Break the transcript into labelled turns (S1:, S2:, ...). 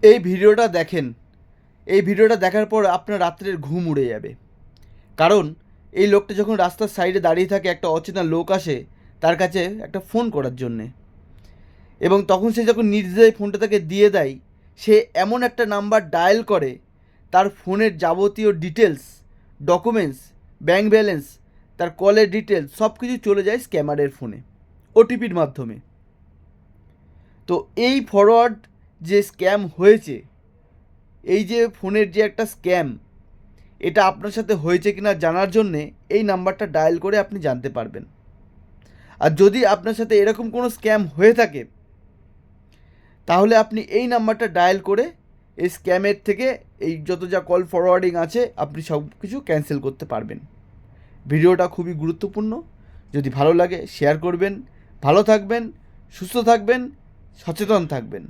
S1: এই ভিডিওটা দেখেন, এই ভিডিওটা দেখার পর আপনার রাত্রের ঘুম উড়ে যাবে। কারণ এই লোকটা যখন রাস্তার সাইডে দাঁড়িয়ে থাকে, একটা অচেনা লোক আসে তার কাছে একটা ফোন করার জন্যে, এবং তখন সে যখন নির্দ্বিধায় ফোনটা তাকে দিয়ে দেয়, সে এমন একটা নাম্বার ডায়াল করে, তার ফোনের যাবতীয় ডিটেলস, ডকুমেন্টস, ব্যাঙ্ক ব্যালেন্স, তার কলের ডিটেলস সব কিছু চলে যায় স্ক্যামারের ফোনে ওটিপির মাধ্যমে। তো এই ফরওয়ার্ড যে স্ক্যাম হয়েছে, এই যে ফোনের যে একটা স্ক্যাম, এটা আপনার সাথে হয়েছে কিনা জানার জন্যে এই নাম্বারটা ডায়াল করে আপনি জানতে পারবেন। আর যদি আপনার সাথে এরকম কোনো স্ক্যাম হয়ে থাকে, তাহলে আপনি এই নাম্বারটা ডায়াল করে এই স্ক্যামের থেকে এই যত যা কল ফরওয়ার্ডিং আছে আপনি সব কিছু ক্যান্সেল করতে পারবেন। ভিডিওটা খুবই গুরুত্বপূর্ণ। যদি ভালো লাগে শেয়ার করবেন। ভালো থাকবেন, সুস্থ থাকবেন, সচেতন থাকবেন।